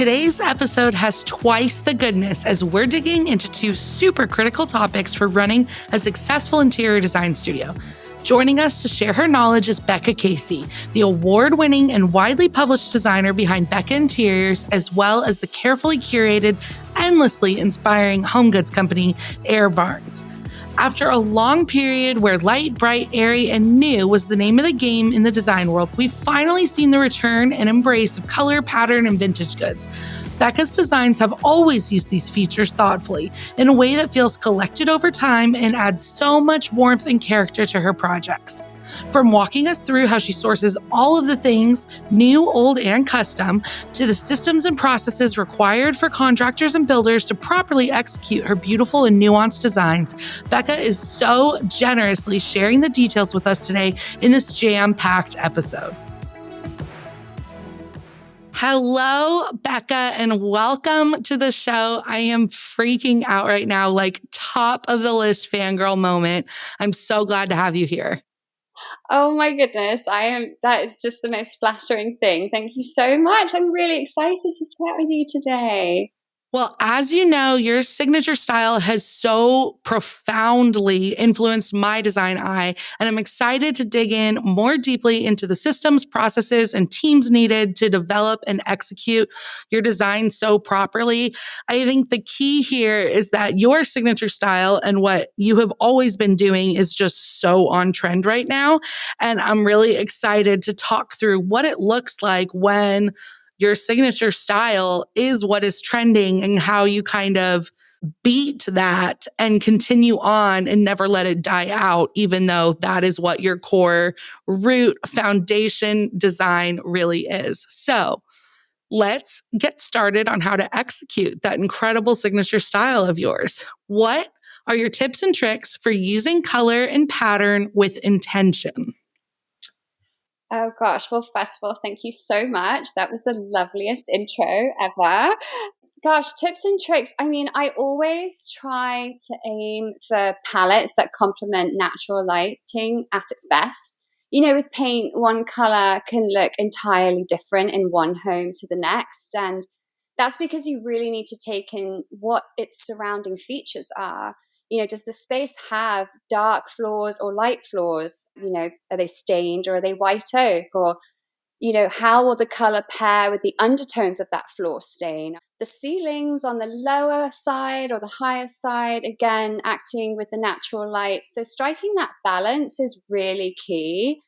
Today's episode has twice the goodness as we're digging into two super critical topics for running a successful interior design studio. Joining us to share her knowledge is Becca Casey, the award-winning and widely published designer behind Becca Interiors, as well as the carefully curated, endlessly inspiring home goods company, Airy. After a long period where light, bright, airy, and new was the name of the game in the design world, we've finally seen the return and embrace of color, pattern, and vintage goods. Becca's designs have always used these features thoughtfully, in a way that feels collected over time and adds so much warmth and character to her projects. From walking us through how she sources all of the things, new, old, and custom, to the systems and processes required for contractors and builders to properly execute her beautiful and nuanced designs, Becca is so generously sharing the details with us today in this jam-packed episode. Hello, Becca, and welcome to the show. I am freaking out right now, like top of the list fangirl moment. I'm so glad to have you here. Oh my goodness, that is just the most flattering thing. Thank you so much. I'm really excited to chat with you today. Well, as you know, your signature style has so profoundly influenced my design eye, and I'm excited to dig in more deeply into the systems, processes, and teams needed to develop and execute your design so properly. I think the key here is that your signature style and what you have always been doing is just so on trend right now. And I'm really excited to talk through what it looks like when your signature style is what is trending and how you kind of beat that and continue on and never let it die out, even though that is what your core root foundation design really is. So let's get started on how to execute that incredible signature style of yours. What are your tips and tricks for using color and pattern with intention? Oh gosh, well, first of all, thank you so much. That was the loveliest intro ever. Gosh, tips and tricks. I mean, I always try to aim for palettes that complement natural lighting at its best. You know, with paint, one color can look entirely different in one home to the next. And that's because you really need to take in what its surrounding features are. You know, does the space have dark floors or light floors? You know, are they stained or are they white oak? Or, you know, how will the color pair with the undertones of that floor stain? The ceilings on the lower side or the higher side, again, acting with the natural light. So striking that balance is really key.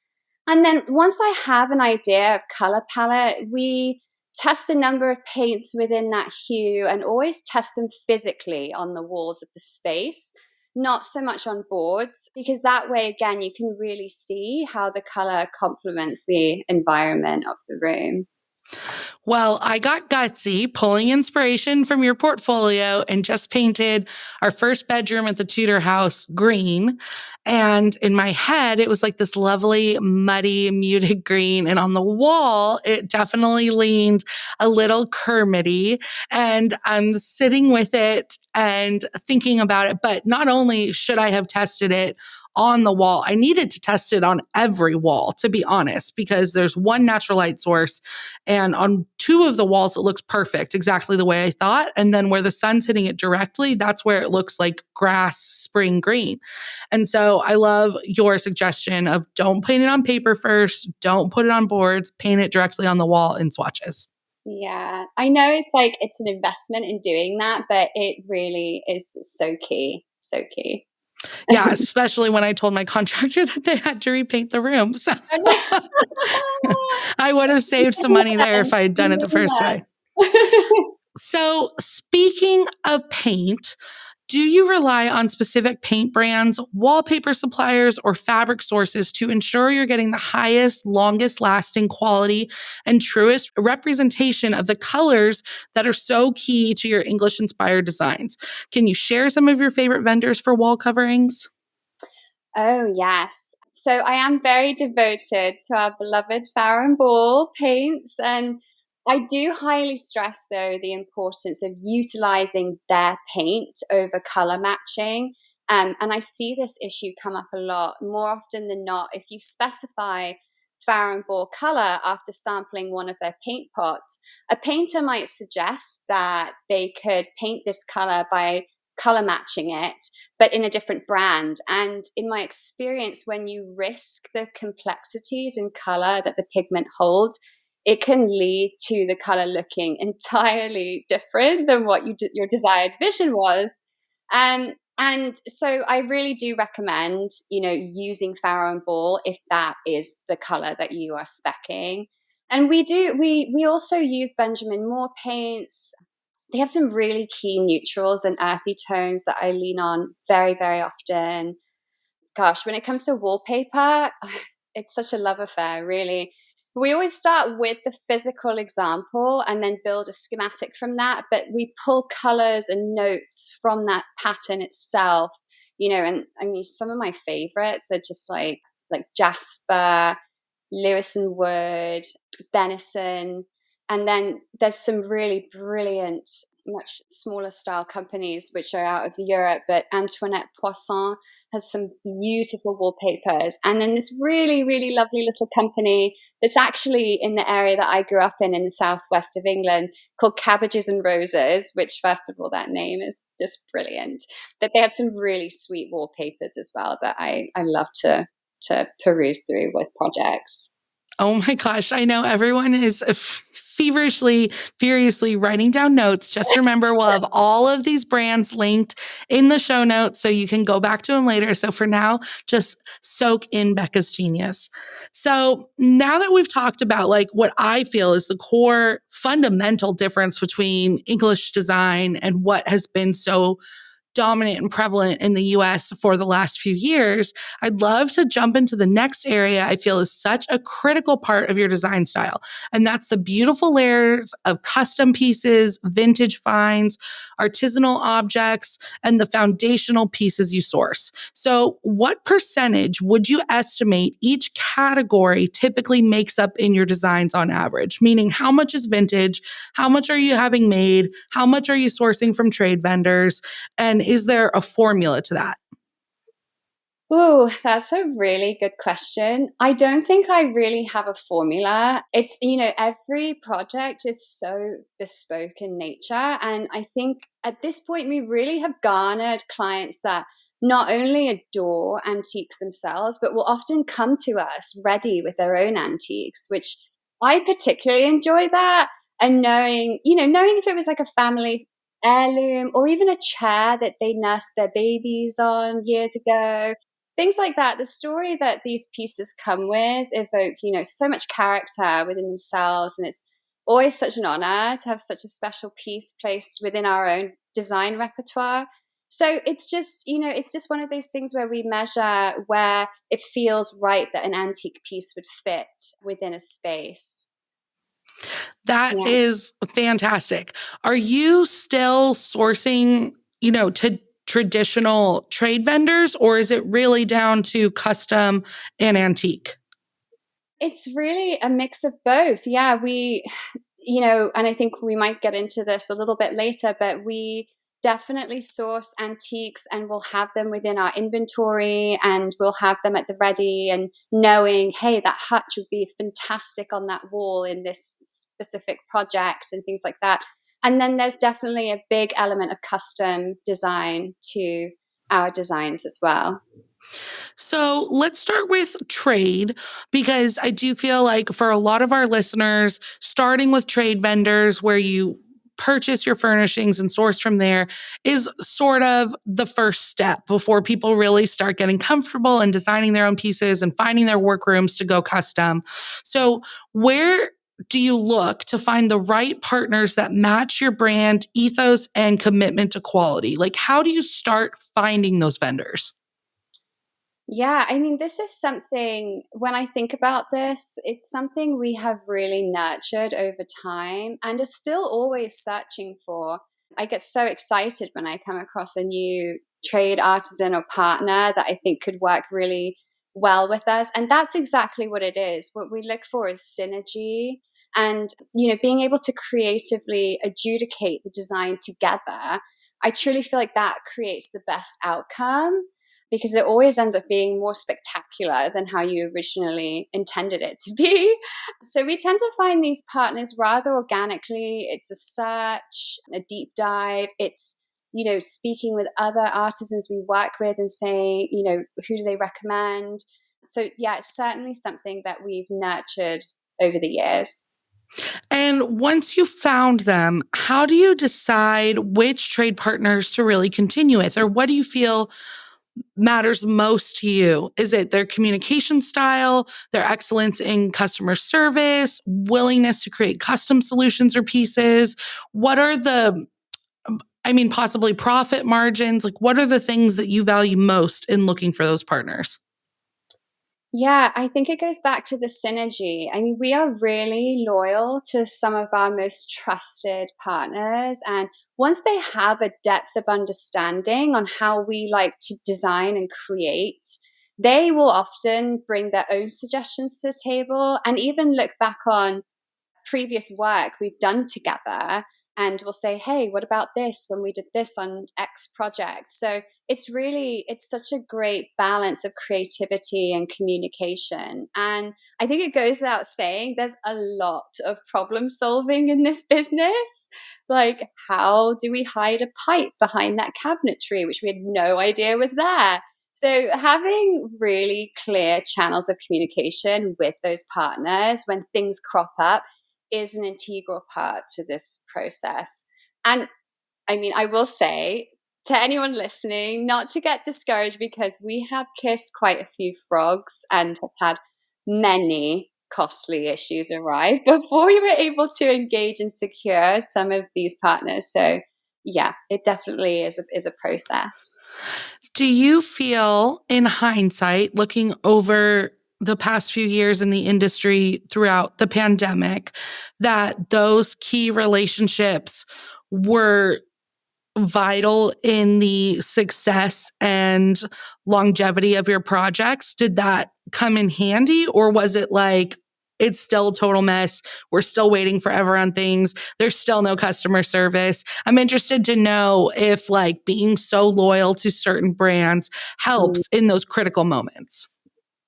And then once I have an idea of color palette, we test a number of paints within that hue and always test them physically on the walls of the space, not so much on boards, because that way, again, you can really see how the color complements the environment of the room. Well, I got gutsy pulling inspiration from your portfolio and just painted our first bedroom at the Tudor house green. And in my head, it was like this lovely, muddy, muted green. And on the wall, it definitely leaned a little Kermity. And I'm sitting with it and thinking about it. But not only should I have tested it on the wall, I needed to test it on every wall, to be honest, because there's one natural light source. And on two of the walls, it looks perfect, exactly the way I thought. And then where the sun's hitting it directly, that's where it looks like grass spring green. And so I love your suggestion of don't paint it on paper first, don't put it on boards, paint it directly on the wall in swatches. Yeah, I know it's an investment in doing that, but it really is so key, so key. Yeah, especially when I told my contractor that they had to repaint the room. So I would have saved some money there if I had done it the first way. So speaking of paint, do you rely on specific paint brands, wallpaper suppliers, or fabric sources to ensure you're getting the highest, longest lasting quality and truest representation of the colors that are so key to your English inspired designs? Can you share some of your favorite vendors for wall coverings? Oh, yes. So I am very devoted to our beloved Farrow & Ball paints. And I do highly stress, though, the importance of utilizing their paint over color matching. And I see this issue come up a lot. More often than not, if you specify Farrow & Ball color after sampling one of their paint pots, a painter might suggest that they could paint this color by color matching it, but in a different brand. And in my experience, when you risk the complexities in color that the pigment holds, it can lead to the color looking entirely different than what your desired vision was. And so I really do recommend, using Farrow & Ball if that is the color that you are speccing. And we also use Benjamin Moore paints. They have some really key neutrals and earthy tones that I lean on very, very often. Gosh, when it comes to wallpaper, it's such a love affair, really. We always start with the physical example and then build a schematic from that, but we pull colors and notes from that pattern itself, and I mean, some of my favorites are just like jasper, Lewis and Wood, Benison, and then there's some really brilliant, much smaller style companies which are out of Europe, but Antoinette Poisson has some beautiful wallpapers. And then this really, really lovely little company that's actually in the area that I grew up in the southwest of England, called Cabbages and Roses, which, first of all, that name is just brilliant. But they have some really sweet wallpapers as well that I love to peruse through with projects. Oh my gosh, I know everyone is feverishly, furiously writing down notes. Just remember, we'll have all of these brands linked in the show notes so you can go back to them later. So for now, just soak in Becca's genius. So now that we've talked about what I feel is the core fundamental difference between English design and what has been so dominant and prevalent in the US for the last few years, I'd love to jump into the next area I feel is such a critical part of your design style. And that's the beautiful layers of custom pieces, vintage finds, artisanal objects, and the foundational pieces you source. So, what percentage would you estimate each category typically makes up in your designs on average? Meaning, how much is vintage? How much are you having made? How much are you sourcing from trade vendors? And is there a formula to that? Ooh, that's a really good question. I don't think I really have a formula. It's, every project is so bespoke in nature. And I think at this point, we really have garnered clients that not only adore antiques themselves, but will often come to us ready with their own antiques, which I particularly enjoy that. And knowing if it was like a family heirloom or even a chair that they nursed their babies on years ago, things like that. The story that these pieces come with evoke, so much character within themselves. And it's always such an honor to have such a special piece placed within our own design repertoire. So it's just one of those things where we measure where it feels right that an antique piece would fit within a space. That is fantastic. Are you still sourcing, to traditional trade vendors, or is it really down to custom and antique? It's really a mix of both. Yeah, and I think we might get into this a little bit later, but we definitely source antiques and we'll have them within our inventory and we'll have them at the ready, and knowing, hey, that hutch would be fantastic on that wall in this specific project and things like that. And then there's definitely a big element of custom design to our designs as well. So let's start with trade, because I do feel like for a lot of our listeners, starting with trade vendors where you purchase your furnishings and source from there is sort of the first step before people really start getting comfortable and designing their own pieces and finding their workrooms to go custom. So where do you look to find the right partners that match your brand ethos and commitment to quality? How do you start finding those vendors? Yeah, I mean, this is something, when I think about this, it's something we have really nurtured over time and are still always searching for. I get so excited when I come across a new trade artisan or partner that I think could work really well with us. And that's exactly what it is. What we look for is synergy and, being able to creatively adjudicate the design together. I truly feel like that creates the best outcome, because it always ends up being more spectacular than how you originally intended it to be. So we tend to find these partners rather organically. It's a search, a deep dive. It's, speaking with other artisans we work with and saying, who do they recommend? So yeah, it's certainly something that we've nurtured over the years. And once you found them, how do you decide which trade partners to really continue with? Or what do you feel matters most to you? Is it their communication style, their excellence in customer service, willingness to create custom solutions or pieces? What are possibly profit margins? Like, what are the things that you value most in looking for those partners? Yeah, I think it goes back to the synergy. I mean, we are really loyal to some of our most trusted partners. And once they have a depth of understanding on how we like to design and create, they will often bring their own suggestions to the table and even look back on previous work we've done together, and we'll say, hey, what about this when we did this on X project? So it's such a great balance of creativity and communication. And I think it goes without saying, there's a lot of problem solving in this business. Like, how do we hide a pipe behind that cabinetry, which we had no idea was there? So having really clear channels of communication with those partners when things crop up is an integral part to this process. And I mean, I will say to anyone listening, not to get discouraged, because we have kissed quite a few frogs and have had many costly issues arrive before we were able to engage and secure some of these partners. So yeah, it definitely is a process. Do you feel, in hindsight, looking over the past few years in the industry throughout the pandemic, that those key relationships were vital in the success and longevity of your projects? Did that come in handy, or was it like, it's still a total mess? We're still waiting forever on things. There's still no customer service. I'm interested to know if like being so loyal to certain brands helps in those critical moments.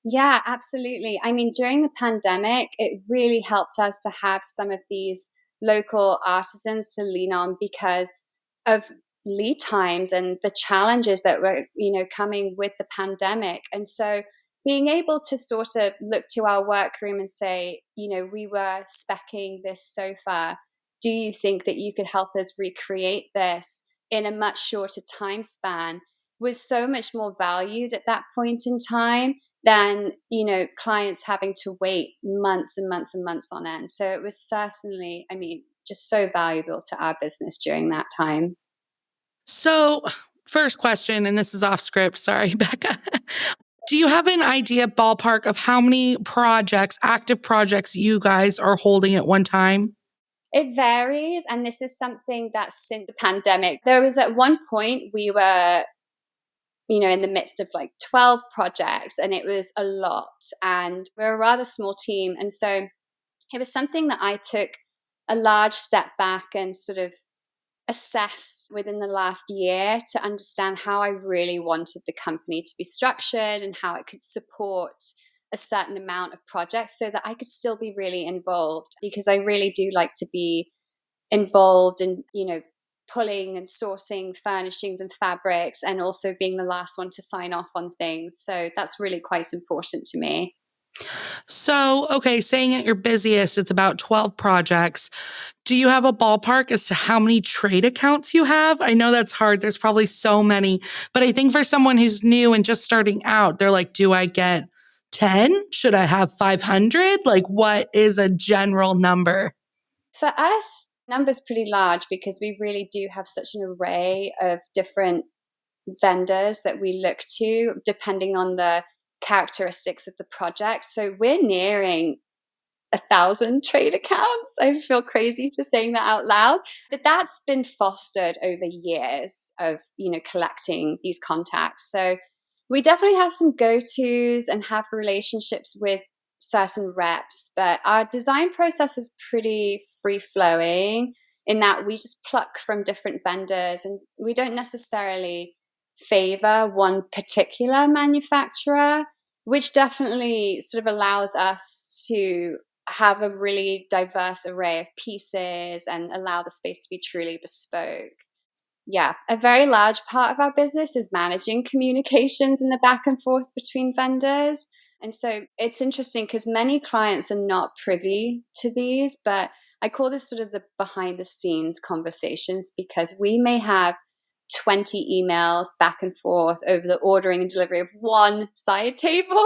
Yeah, absolutely. I mean, during the pandemic, it really helped us to have some of these local artisans to lean on because of lead times and the challenges that were, coming with the pandemic. And so being able to sort of look to our workroom and say, we were speccing this sofa. Do you think that you could help us recreate this in a much shorter time span? Was so much more valued at that point in time than clients having to wait months and months and months on end. So it was certainly, I mean, just so valuable to our business during that time. So, first question, and this is off script. Sorry, Becca. Do you have an idea, ballpark, of how many projects, active projects, you guys are holding at one time? It varies, and this is something that since the pandemic, there was at one point we were in the midst of like 12 projects, and it was a lot, and we're a rather small team. And so it was something that I took a large step back and sort of assessed within the last year to understand how I really wanted the company to be structured and how it could support a certain amount of projects so that I could still be really involved, because I really do like to be involved in, pulling and sourcing furnishings and fabrics, and also being the last one to sign off on things. So that's really quite important to me. So, okay, saying at your busiest, it's about 12 projects. Do you have a ballpark as to how many trade accounts you have? I know that's hard. There's probably so many, but I think for someone who's new and just starting out, they're like, do I get 10? Should I have 500? Like, what is a general number? For us, numbers pretty large because we really do have such an array of different vendors that we look to depending on the characteristics of the project. So we're nearing 1,000 trade accounts. I feel crazy for saying that out loud, but that's been fostered over years of, collecting these contacts. So we definitely have some go-tos and have relationships with certain reps, but our design process is pretty free-flowing in that we just pluck from different vendors, and we don't necessarily favor one particular manufacturer, which definitely sort of allows us to have a really diverse array of pieces and allow the space to be truly bespoke. Yeah, a very large part of our business is managing communications and the back and forth between vendors. And so it's interesting because many clients are not privy to these, but I call this sort of the behind the scenes conversations, because we may have 20 emails back and forth over the ordering and delivery of one side table.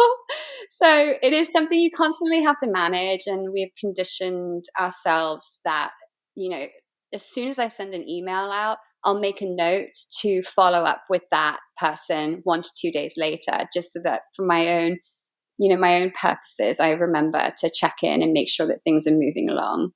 So it is something you constantly have to manage. And we've conditioned ourselves that, as soon as I send an email out, I'll make a note to follow up with that person 1 to 2 days later, just so that for my own purposes, I remember to check in and make sure that things are moving along.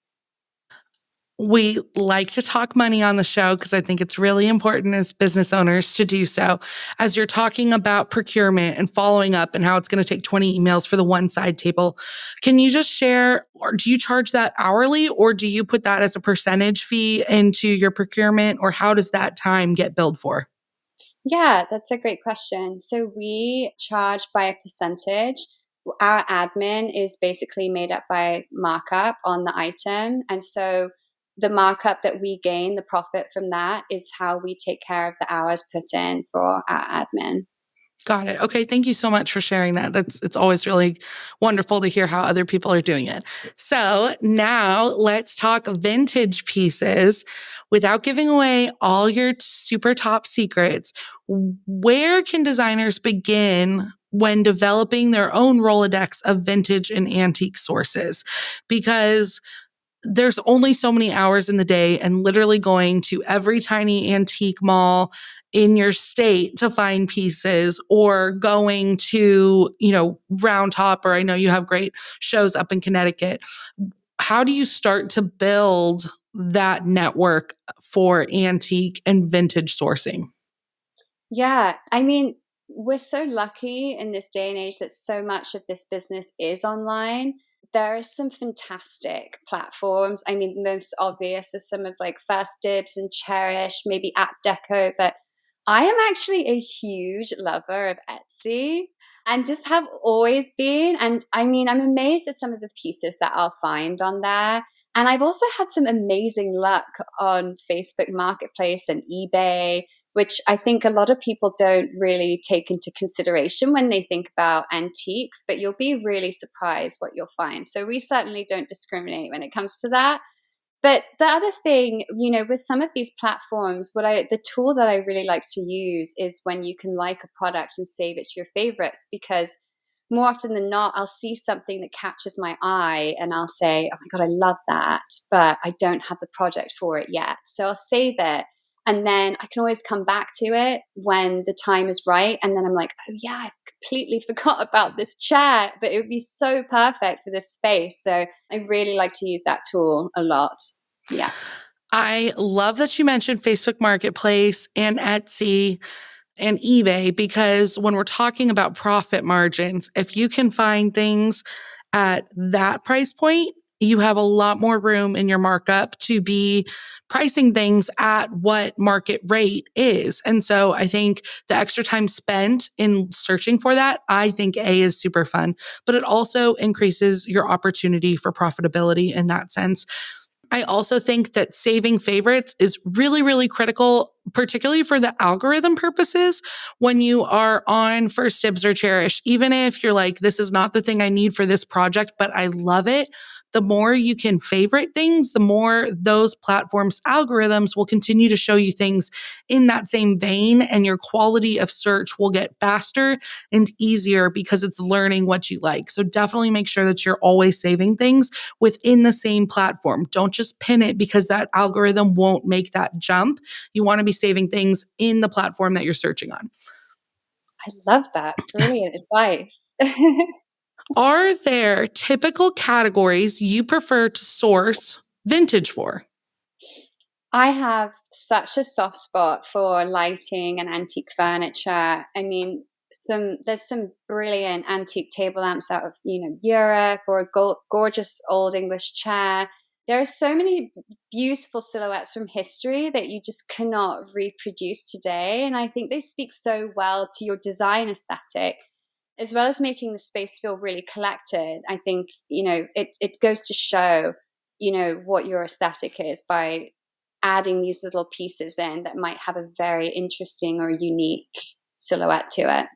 We like to talk money on the show because I think it's really important as business owners to do so. As you're talking about procurement and following up and how it's going to take 20 emails for the one side table, can you just share, or do you charge that hourly, or do you put that as a percentage fee into your procurement, or how does that time get billed for? Yeah, that's a great question. So we charge by a percentage. Our admin is basically made up by markup on the item. And so the markup that we gain, the profit from that, is how we take care of the hours put in for our admin. Got it. Okay. Thank you so much for sharing that. It's always really wonderful to hear how other people are doing it. So now let's talk vintage pieces without giving away all your super top secrets. Where can designers begin when developing their own Rolodex of vintage and antique sources? Because there's only so many hours in the day, and literally going to every tiny antique mall in your state to find pieces, or going to, Round Top, or I know you have great shows up in Connecticut. How do you start to build that network for antique and vintage sourcing? Yeah, I mean, we're so lucky in this day and age that so much of this business is online. There are some fantastic platforms. I mean, the most obvious is some of like First Dibs and Cherish, maybe App Deco, but I am actually a huge lover of Etsy and just have always been. And I mean, I'm amazed at some of the pieces that I'll find on there. And I've also had some amazing luck on Facebook Marketplace and eBay, which I think a lot of people don't really take into consideration when they think about antiques, but you'll be really surprised what you'll find. So we certainly don't discriminate when it comes to that. But the other thing, with some of these platforms, the tool that I really like to use is when you can like a product and save it to your favorites, because more often than not, I'll see something that catches my eye and I'll say, oh my God, I love that, but I don't have the project for it yet. So I'll save it. And then I can always come back to it when the time is right. And then I'm like, oh yeah, I completely forgot about this chair, but it would be so perfect for this space. So I really like to use that tool a lot. Yeah. I love that you mentioned Facebook Marketplace and Etsy and eBay, because when we're talking about profit margins, if you can find things at that price point, you have a lot more room in your markup to be pricing things at what market rate is. And so I think the extra time spent in searching for that, I think is super fun, but it also increases your opportunity for profitability in that sense. I also think that saving favorites is really, really critical, particularly for the algorithm purposes when you are on First Dibs or Cherish. Even if you're like, this is not the thing I need for this project, but I love it. The more you can favorite things, the more those platforms' algorithms will continue to show you things in that same vein, and your quality of search will get faster and easier because it's learning what you like. So definitely make sure that you're always saving things within the same platform. Don't just pin it because that algorithm won't make that jump. You want to be saving things in the platform that you're searching on. I love that. Brilliant advice. Are there typical categories you prefer to source vintage for? I have such a soft spot for lighting and antique furniture. I mean, there's some brilliant antique table lamps out of Europe, or a gorgeous old English chair. there are so many beautiful silhouettes from history that you just cannot reproduce today. And I think they speak so well to your design aesthetic, as well as making the space feel really collected. I think, it goes to show, what your aesthetic is by adding these little pieces in that might have a very interesting or unique silhouette to it.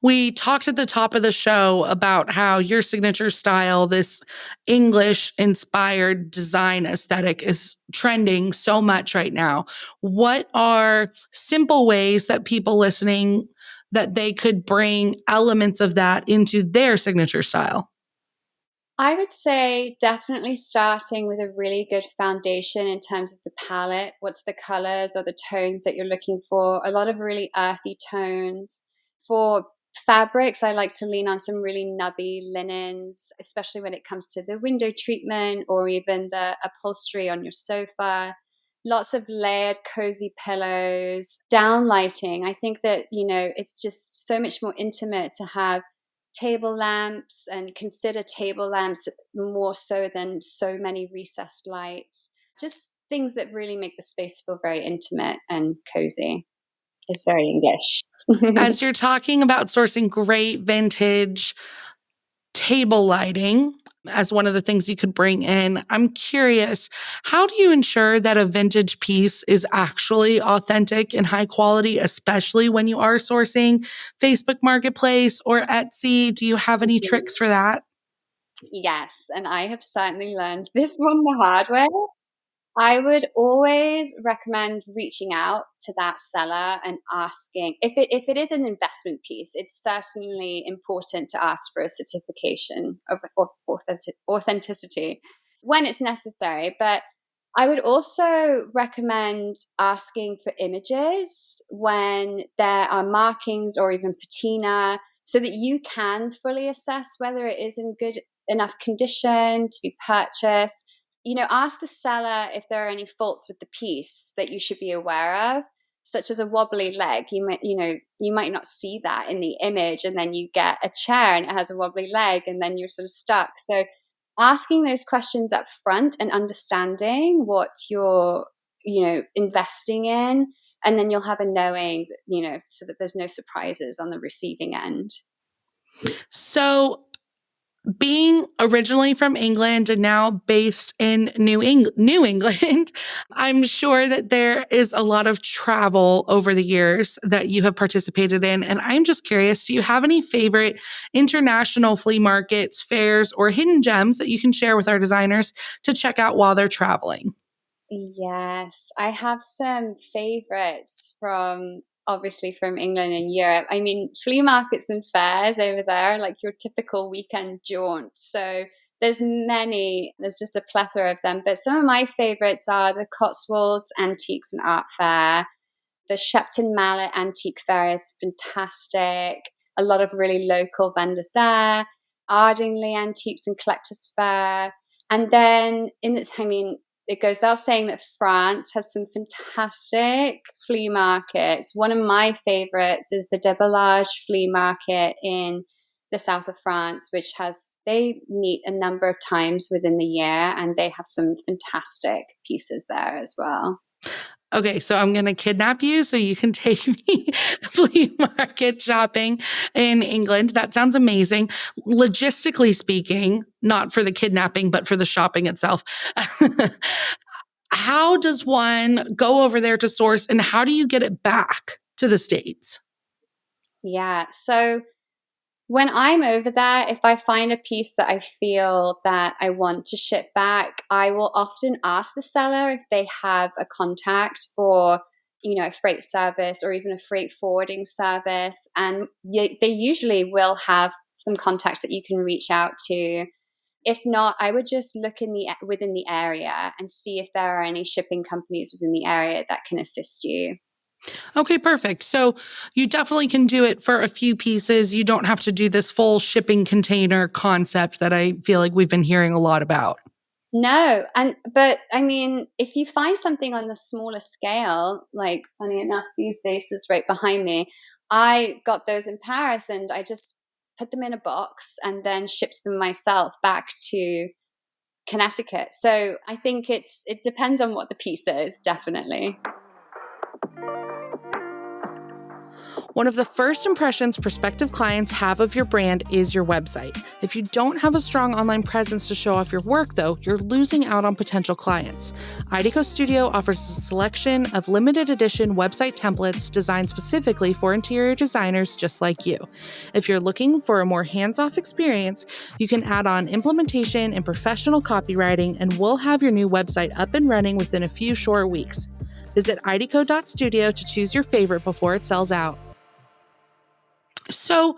We talked at the top of the show about how your signature style, this English inspired design aesthetic, is trending so much right now. What are simple ways that people listening that they could bring elements of that into their signature style? I would say definitely starting with a really good foundation in terms of the palette. What's the colors or the tones that you're looking for? A lot of really earthy tones. For fabrics, I like to lean on some really nubby linens, especially when it comes to the window treatment or even the upholstery on your sofa. Lots of layered, cozy pillows, down lighting. I think that, it's just so much more intimate to have table lamps and consider table lamps more so than so many recessed lights. Just things that really make the space feel very intimate and cozy. It's very English. As you're talking about sourcing great vintage table lighting as one of the things you could bring in, I'm curious, how do you ensure that a vintage piece is actually authentic and high quality, especially when you are sourcing Facebook Marketplace or Etsy? Do you have any tricks for that? Yes, and I have certainly learned this one the hard way. I would always recommend reaching out to that seller and asking if it is an investment piece. It's certainly important to ask for a certification of authenticity when it's necessary. But I would also recommend asking for images when there are markings or even patina, so that you can fully assess whether it is in good enough condition to be purchased. Ask the seller if there are any faults with the piece that you should be aware of, such as a wobbly leg. You might not see that in the image, and then you get a chair and it has a wobbly leg, and then you're sort of stuck. So asking those questions up front and understanding what you're, investing in, and then you'll have a knowing, so that there's no surprises on the receiving end. So, being originally from England and now based in New England, I'm sure that there is a lot of travel over the years that you have participated in. And I'm just curious, do you have any favorite international flea markets, fairs, or hidden gems that you can share with our designers to check out while they're traveling? Yes, I have some favorites from obviously from England and Europe. I mean, flea markets and fairs over there, like your typical weekend jaunt. So there's just a plethora of them. But some of my favorites are the Cotswolds Antiques and Art Fair. The Shepton Mallet Antique Fair is fantastic. A lot of really local vendors there. Ardingly Antiques and Collectors Fair. And then it goes without saying that France has some fantastic flea markets. One of my favorites is the Déballage Flea Market in the south of France, they meet a number of times within the year, and they have some fantastic pieces there as well. Okay, so I'm going to kidnap you so you can take me flea market shopping in England. That sounds amazing. Logistically speaking, not for the kidnapping, but for the shopping itself. How does one go over there to source, and how do you get it back to the States? Yeah, so when I'm over there, if I find a piece that I feel that I want to ship back, I will often ask the seller if they have a contact for, a freight service or even a freight forwarding service. And they usually will have some contacts that you can reach out to. If not, I would just look within the area and see if there are any shipping companies within the area that can assist you. Okay, perfect. So you definitely can do it for a few pieces. You don't have to do this full shipping container concept that I feel like we've been hearing a lot about. No, but I mean, if you find something on a smaller scale, like funny enough, these vases right behind me, I got those in Paris, and I just put them in a box and then shipped them myself back to Connecticut. So I think it depends on what the piece is, definitely. One of the first impressions prospective clients have of your brand is your website. If you don't have a strong online presence to show off your work, though, you're losing out on potential clients. IDeco Studio offers a selection of limited edition website templates designed specifically for interior designers just like you. If you're looking for a more hands-off experience, you can add on implementation and professional copywriting, and we'll have your new website up and running within a few short weeks. Visit ideco.studio to choose your favorite before it sells out. So,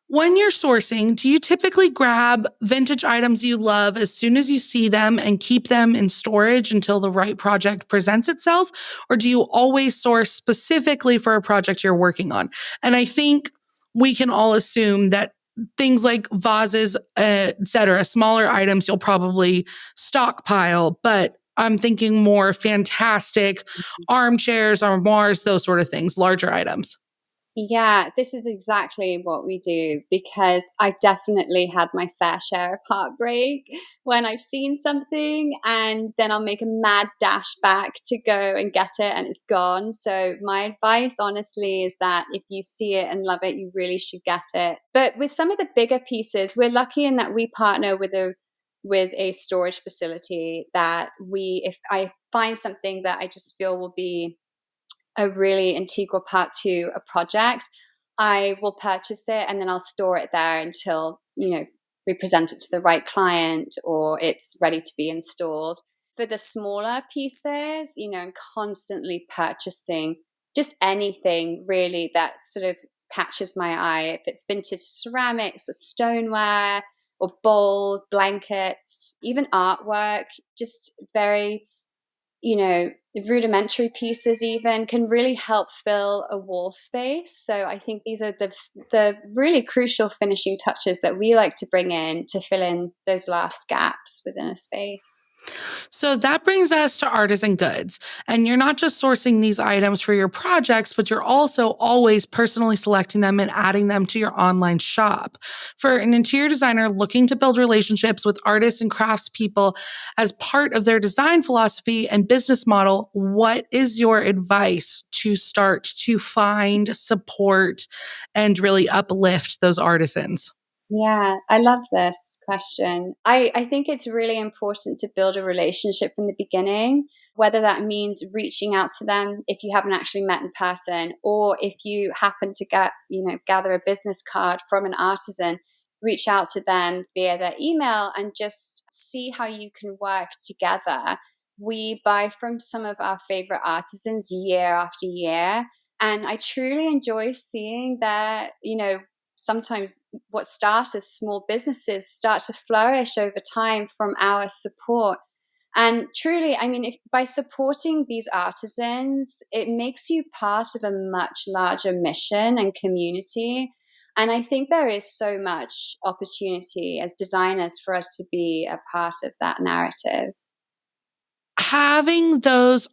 when you're sourcing, do you typically grab vintage items you love as soon as you see them and keep them in storage until the right project presents itself? Or do you always source specifically for a project you're working on? And I think we can all assume that things like vases, et cetera, smaller items, you'll probably stockpile, but I'm thinking more fantastic armchairs, armoires, those sort of things, larger items. Yeah, this is exactly what we do, because I've definitely had my fair share of heartbreak when I've seen something and then I'll make a mad dash back to go and get it and it's gone. So my advice, honestly, is that if you see it and love it, you really should get it. But with some of the bigger pieces, we're lucky in that we partner with a storage facility that if I find something that I just feel will be a really integral part to a project, I will purchase it and then I'll store it there until, we present it to the right client or it's ready to be installed. For the smaller pieces, I'm constantly purchasing just anything really that sort of catches my eye. If it's vintage ceramics or stoneware or bowls, blankets, even artwork, just very rudimentary pieces even can really help fill a wall space. So I think these are the really crucial finishing touches that we like to bring in to fill in those last gaps within a space. So that brings us to artisan goods. And you're not just sourcing these items for your projects, but you're also always personally selecting them and adding them to your online shop. For an interior designer looking to build relationships with artists and craftspeople as part of their design philosophy and business model, what is your advice to start to find, support, and really uplift those artisans? Yeah, I love this question. I think it's really important to build a relationship from the beginning, whether that means reaching out to them if you haven't actually met in person, or if you happen to gather a business card from an artisan, reach out to them via their email and just see how you can work together. We buy from some of our favorite artisans year after year, and I truly enjoy seeing that, sometimes what start as small businesses start to flourish over time from our support. And truly, I mean, if by supporting these artisans, it makes you part of a much larger mission and community. And I think there is so much opportunity as designers for us to be a part of that narrative. Having those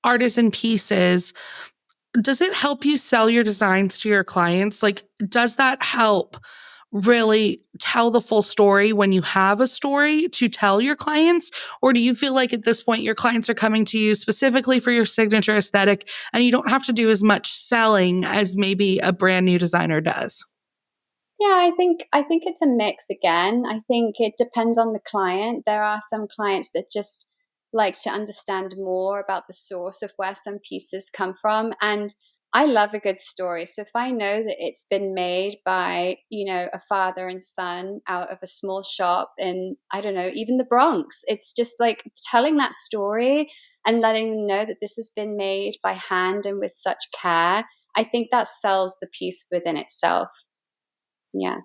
artisan pieces, does it help you sell your designs to your clients? Like, does that help really tell the full story when you have a story to tell your clients? Or do you feel like at this point your clients are coming to you specifically for your signature aesthetic and you don't have to do as much selling as maybe a brand new designer does? Yeah, I think it's a mix again. I think it depends on the client. There are some clients that just like to understand more about the source of where some pieces come from. And I love a good story. So if I know that it's been made by, a father and son out of a small shop in, I don't know, even the Bronx, it's just like telling that story and letting them know that this has been made by hand and with such care. I think that sells the piece within itself. Yeah.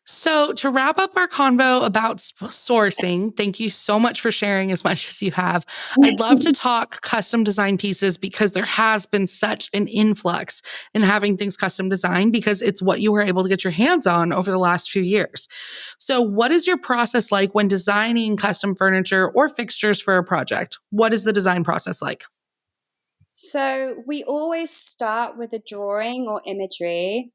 So, to wrap up our convo about sourcing, thank you so much for sharing as much as you have. I'd love to talk custom design pieces because there has been such an influx in having things custom designed because it's what you were able to get your hands on over the last few years. So, what is your process like when designing custom furniture or fixtures for a project? What is the design process like? So we always start with a drawing or imagery.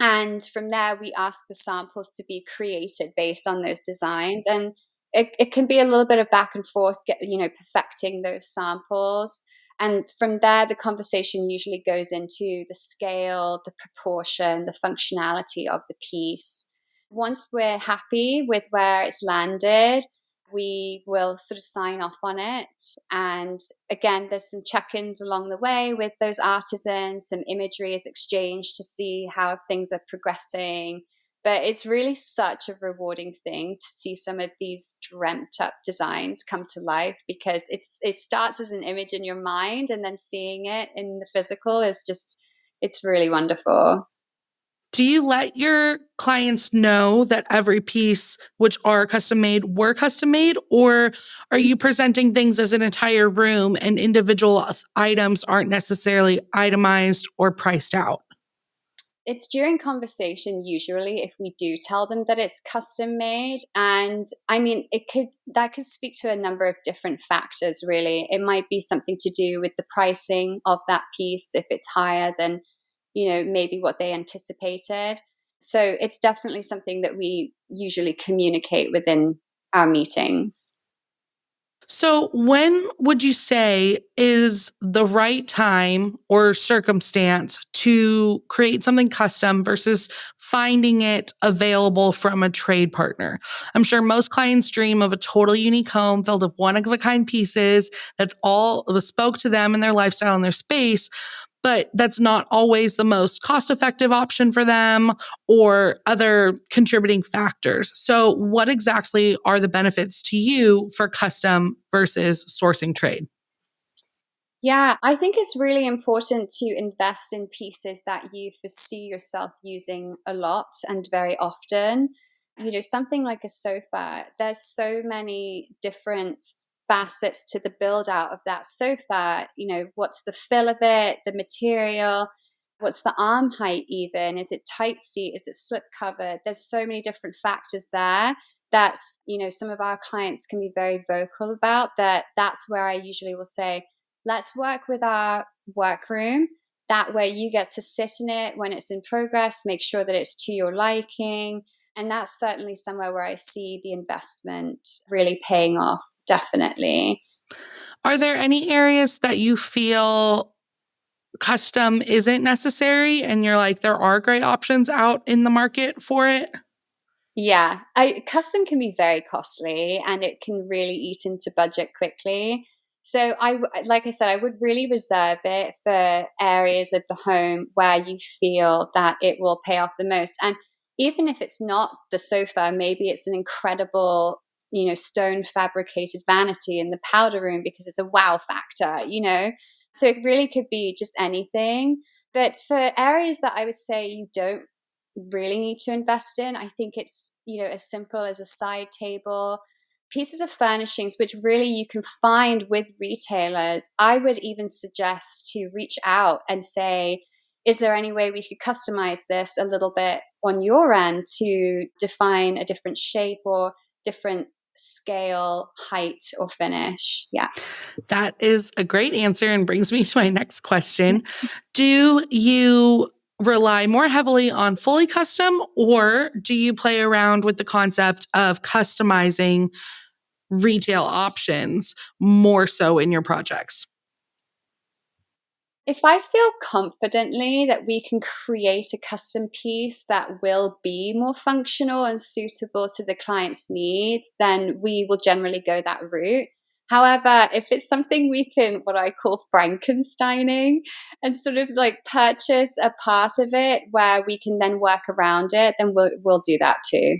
And from there, we ask for samples to be created based on those designs. And it can be a little bit of back and forth, perfecting those samples. And from there, the conversation usually goes into the scale, the proportion, the functionality of the piece. Once we're happy with where it's landed, we will sort of sign off on it. And again, there's some check-ins along the way with those artisans, some imagery is exchanged to see how things are progressing. But it's really such a rewarding thing to see some of these dreamt up designs come to life, because it starts as an image in your mind, and then seeing it in the physical it's really wonderful. Do you let your clients know that every piece, which are custom made, were custom made? Or are you presenting things as an entire room and individual items aren't necessarily itemized or priced out? It's during conversation usually if we do tell them that it's custom made. And I mean, that could speak to a number of different factors, really. It might be something to do with the pricing of that piece if it's higher than, maybe what they anticipated. So it's definitely something that we usually communicate within our meetings. So, when would you say is the right time or circumstance to create something custom versus finding it available from a trade partner? I'm sure most clients dream of a totally unique home filled with one of a kind pieces that's all bespoke to them and their lifestyle and their space, but that's not always the most cost effective option for them or other contributing factors. So, what exactly are the benefits to you for custom versus sourcing trade? Yeah, I think it's really important to invest in pieces that you foresee yourself using a lot and very often. Something like a sofa, there's so many different facets to the build out of that sofa. What's the fill of it, the material, what's the arm height even? Is it tight seat? Is it slip covered? There's so many different factors there. That's, some of our clients can be very vocal about that. That's where I usually will say, let's work with our workroom. That way you get to sit in it when it's in progress, make sure that it's to your liking. And that's certainly somewhere where I see the investment really paying off, definitely. Are there any areas that you feel custom isn't necessary and you're like, there are great options out in the market for it? Yeah, custom can be very costly and it can really eat into budget quickly. So like I said, I would really reserve it for areas of the home where you feel that it will pay off the most. And even if it's not the sofa, maybe it's an incredible, stone fabricated vanity in the powder room because it's a wow factor. So it really could be just anything. But for areas that I would say you don't really need to invest in, I think it's, as simple as a side table, pieces of furnishings, which really you can find with retailers. I would even suggest to reach out and say, is there any way we could customize this a little bit on your end to define a different shape or different scale, height, or finish? Yeah. That is a great answer and brings me to my next question. Do you rely more heavily on fully custom, or do you play around with the concept of customizing retail options more so in your projects? If I feel confidently that we can create a custom piece that will be more functional and suitable to the client's needs, then we will generally go that route. However, if it's something we can, what I call Frankensteining, and sort of like purchase a part of it where we can then work around it, then we'll do that too.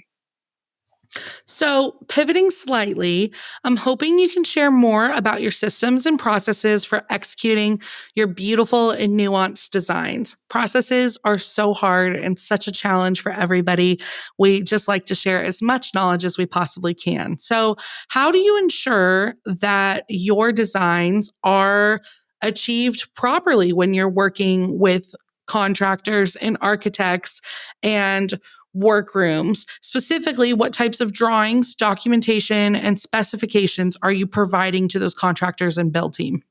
So, pivoting slightly, I'm hoping you can share more about your systems and processes for executing your beautiful and nuanced designs. Processes are so hard and such a challenge for everybody. We just like to share as much knowledge as we possibly can. So, how do you ensure that your designs are achieved properly when you're working with contractors and architects and workrooms? Specifically, what types of drawings, documentation, and specifications are you providing to those contractors and build team?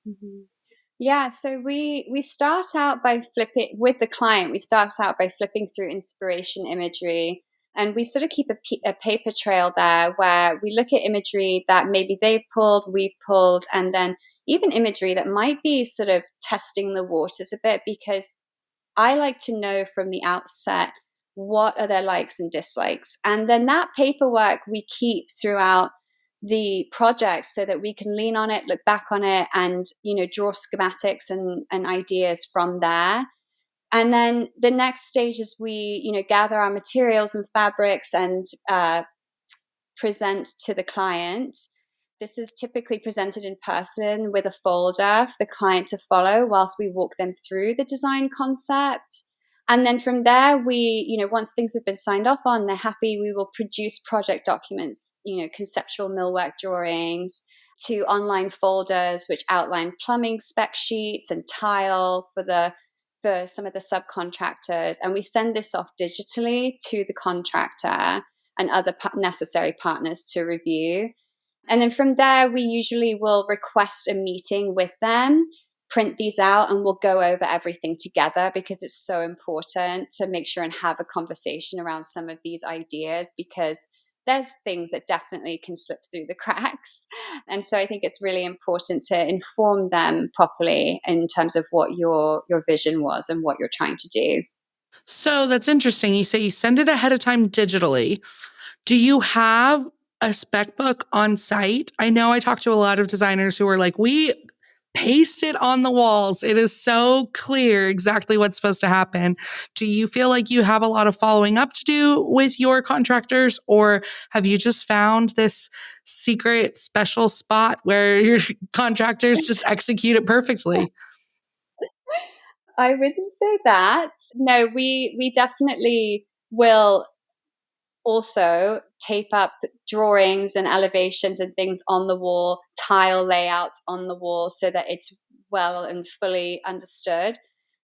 Mhm. Yeah, so we start out by flipping with the client. We start out by flipping through inspiration imagery, And we sort of keep a paper trail there where we look at imagery that maybe they've pulled, we've pulled, and then even imagery that might be sort of testing the waters a bit, because I like to know from the outset what are their likes and dislikes. And then that paperwork we keep throughout the project so that we can lean on it, look back on it, and, draw schematics and ideas from there. And then the next stage is we, gather our materials and fabrics and present to the client. This is typically presented in person with a folder for the client to follow whilst we walk them through the design concept. And then from there, once things have been signed off on, they're happy, we will produce project documents, conceptual millwork drawings, to online folders which outline plumbing spec sheets and tile for some of the subcontractors. And we send this off digitally to the contractor and other necessary partners to review. And then from there, we usually will request a meeting with them, print these out, and we'll go over everything together, because it's so important to make sure and have a conversation around some of these ideas, because there's things that definitely can slip through the cracks. And so I think it's really important to inform them properly in terms of what your vision was and what you're trying to do. So that's interesting. You say you send it ahead of time digitally. Do you have a spec book on site? I know I talked to a lot of designers who are like, we paste it on the walls. It is so clear exactly what's supposed to happen. Do you feel like you have a lot of following up to do with your contractors, or have you just found this secret special spot where your contractors just execute it perfectly? I wouldn't say that. No, we definitely will also tape up drawings and elevations and things on the wall, tile layouts on the wall, so that it's well and fully understood.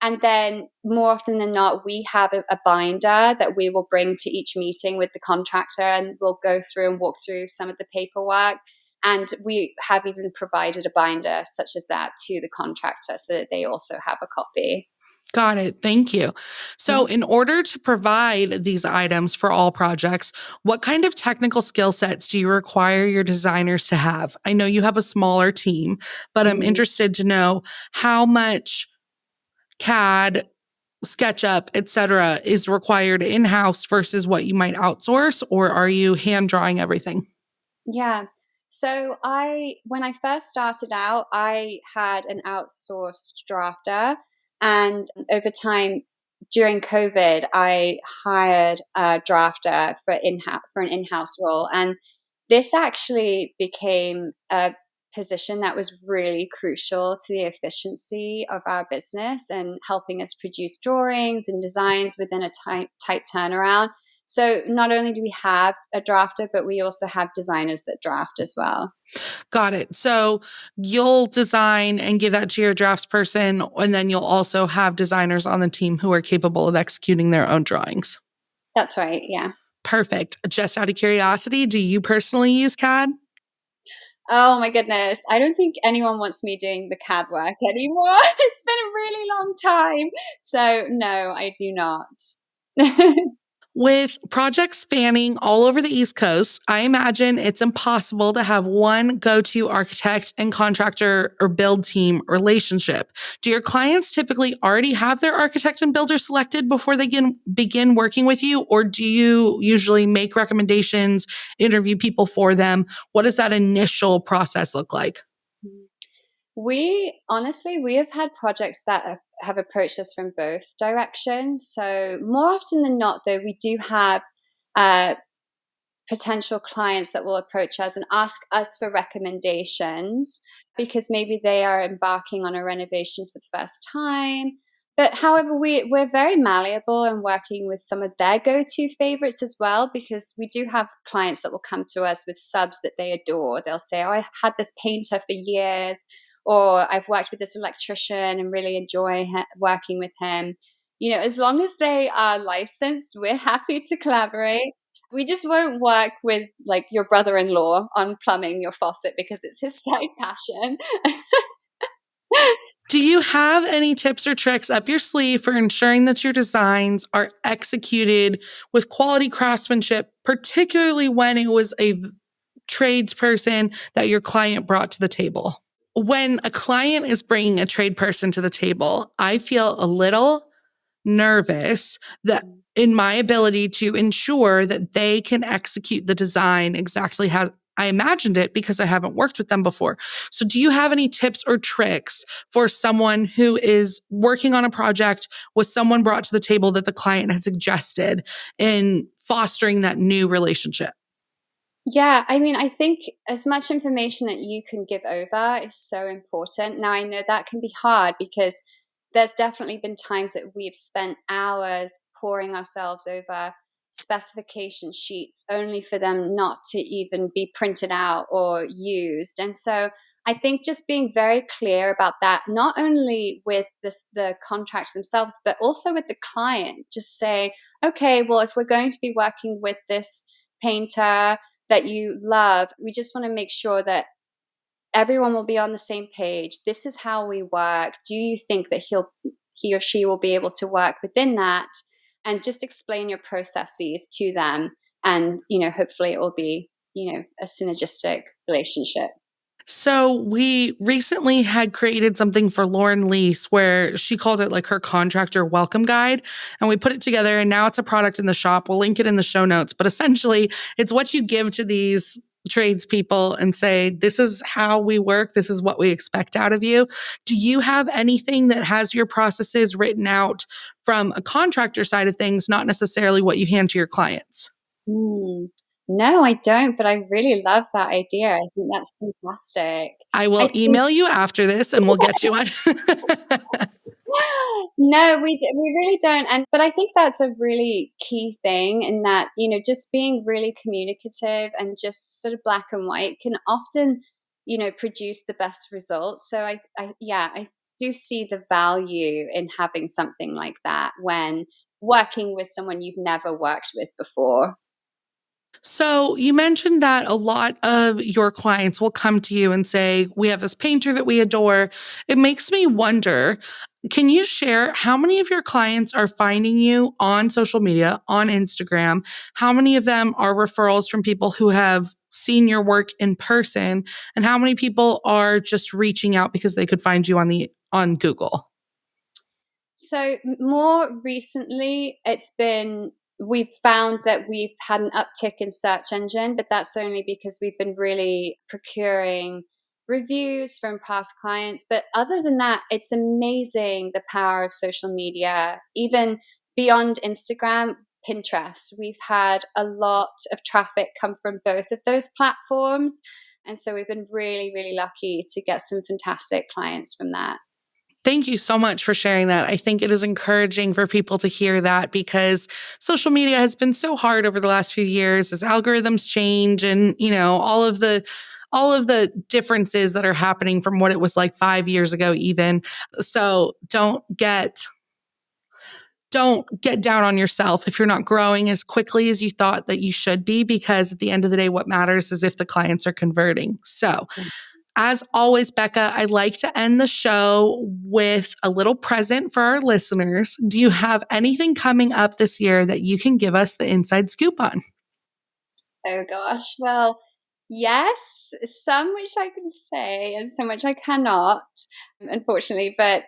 And then more often than not, we have a binder that we will bring to each meeting with the contractor, and we'll go through and walk through some of the paperwork. And we have even provided a binder such as that to the contractor so that they also have a copy. Got it. Thank you. So, in order to provide these items for all projects, what kind of technical skill sets do you require your designers to have? I know you have a smaller team, but I'm interested to know how much CAD, SketchUp, etc., is required in-house versus what you might outsource, or are you hand drawing everything? Yeah. So when I first started out, I had an outsourced drafter, and over time during COVID, I hired a drafter for an in-house role, and this actually became a position that was really crucial to the efficiency of our business and helping us produce drawings and designs within a tight turnaround. So not only do we have a drafter, but we also have designers that draft as well. Got it. So you'll design and give that to your drafts person, and then you'll also have designers on the team who are capable of executing their own drawings. That's right. Yeah. Perfect. Just out of curiosity, do you personally use CAD? Oh my goodness. I don't think anyone wants me doing the CAD work anymore. It's been a really long time. So no, I do not. With projects spanning all over the East Coast, I imagine it's impossible to have one go-to architect and contractor or build team relationship. Do your clients typically already have their architect and builder selected before they begin working with you, or do you usually make recommendations, interview people for them? What does that initial process look like? We have had projects that have approached us from both directions. So more often than not, though, we do have potential clients that will approach us and ask us for recommendations because maybe they are embarking on a renovation for the first time. But however, we're very malleable in working with some of their go-to favorites as well, because we do have clients that will come to us with subs that they adore. They'll say, oh, I've had this painter for years, or I've worked with this electrician and really enjoy working with him. As long as they are licensed, we're happy to collaborate. We just won't work with like your brother-in-law on plumbing your faucet because it's his side passion. Do you have any tips or tricks up your sleeve for ensuring that your designs are executed with quality craftsmanship, particularly when it was a tradesperson that your client brought to the table? When a client is bringing a trade person to the table, I feel a little nervous that in my ability to ensure that they can execute the design exactly how I imagined it because I haven't worked with them before. So, do you have any tips or tricks for someone who is working on a project with someone brought to the table that the client has suggested in fostering that new relationship? Yeah, I mean, I think as much information that you can give over is so important. Now, I know that can be hard because there's definitely been times that we've spent hours pouring ourselves over specification sheets only for them not to even be printed out or used. And so I think just being very clear about that, not only with the contracts themselves, but also with the client, just say, okay, well, if we're going to be working with this painter that you love, we just want to make sure that everyone will be on the same page. This is how we work. Do you think that he or she will be able to work within that? And just explain your processes to them. And, hopefully it will be, a synergistic relationship. So we recently had created something for Lauren Lease where she called it like her contractor welcome guide. And we put it together and now it's a product in the shop. We'll link it in the show notes. But essentially, it's what you give to these tradespeople and say, this is how we work. This is what we expect out of you. Do you have anything that has your processes written out from a contractor side of things, not necessarily what you hand to your clients? Mm. No, I don't, but I really love that idea. I think that's fantastic. I I will think email you after this and we'll get you one. no, we really don't. But I think that's a really key thing in that, just being really communicative and just sort of black and white can often, produce the best results. So I do see the value in having something like that when working with someone you've never worked with before. So you mentioned that a lot of your clients will come to you and say, we have this painter that we adore. It makes me wonder, can you share how many of your clients are finding you on social media, on Instagram? How many of them are referrals from people who have seen your work in person? And how many people are just reaching out because they could find you on Google? So more recently, we've found that we've had an uptick in search engine, but that's only because we've been really procuring reviews from past clients. But other than that, it's amazing the power of social media, even beyond Instagram, Pinterest. We've had a lot of traffic come from both of those platforms. And so we've been really, really lucky to get some fantastic clients from that. Thank you so much for sharing that. I think it is encouraging for people to hear that because social media has been so hard over the last few years as algorithms change and, all of the differences that are happening from what it was like 5 years ago even. So don't get down on yourself if you're not growing as quickly as you thought that you should be because at the end of the day what matters is if the clients are converting. So, as always, Becca, I like to end the show with a little present for our listeners. Do you have anything coming up this year that you can give us the inside scoop on? Oh gosh. Well, yes, some which I can say and some which I cannot, unfortunately, but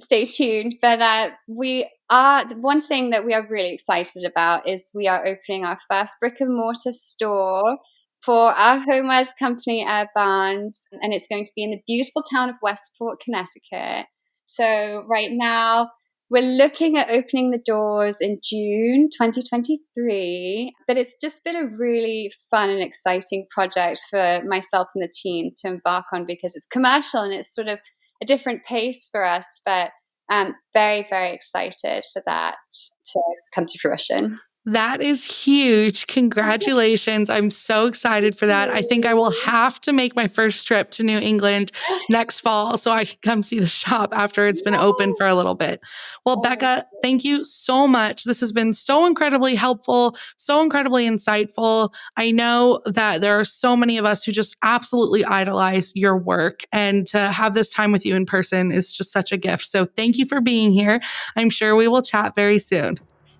stay tuned. But the one thing that we are really excited about is we are opening our first brick and mortar store for our homewares company, Air Barnes, and it's going to be in the beautiful town of Westport, Connecticut. So right now, we're looking at opening the doors in June 2023, but it's just been a really fun and exciting project for myself and the team to embark on because it's commercial and it's sort of a different pace for us, but I'm very, very excited for that to come to fruition. That is huge. Congratulations. I'm so excited for that. I think I will have to make my first trip to New England next fall so I can come see the shop after it's been open for a little bit. Well, Becca, thank you so much. This has been so incredibly helpful, so incredibly insightful. I know that there are so many of us who just absolutely idolize your work, and to have this time with you in person is just such a gift. So thank you for being here. I'm sure we will chat very soon.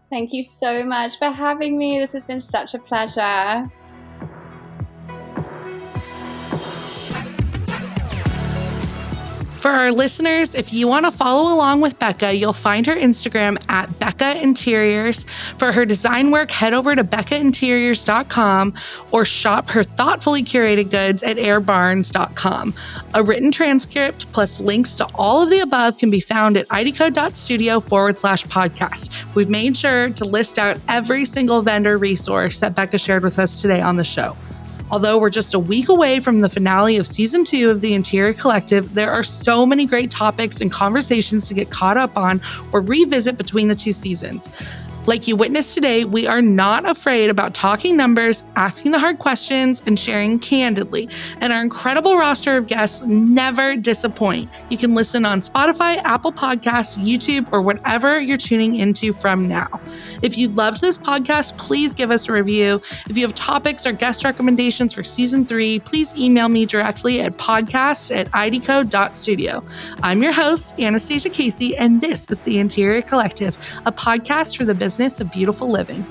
Thank you so much for having me. This has been such a pleasure. For our listeners, if you want to follow along with Becca, you'll find her Instagram at Becca Interiors. For her design work, head over to beccainteriors.com or shop her thoughtfully curated goods at airbarns.com. A written transcript plus links to all of the above can be found at idco.studio/podcast. We've made sure to list out every single vendor resource that Becca shared with us today on the show. Although we're just a week away from the finale of season 2 of the Interior Collective, there are so many great topics and conversations to get caught up on or revisit between the 2 seasons. Like you witnessed today, we are not afraid about talking numbers, asking the hard questions, and sharing candidly. And our incredible roster of guests never disappoint. You can listen on Spotify, Apple Podcasts, YouTube, or whatever you're tuning into from now. If you loved this podcast, please give us a review. If you have topics or guest recommendations for season 3, please email me directly at podcast@idco.studio. I'm your host, Anastasia Casey, and this is the Interior Collective, a podcast for the business of beautiful living.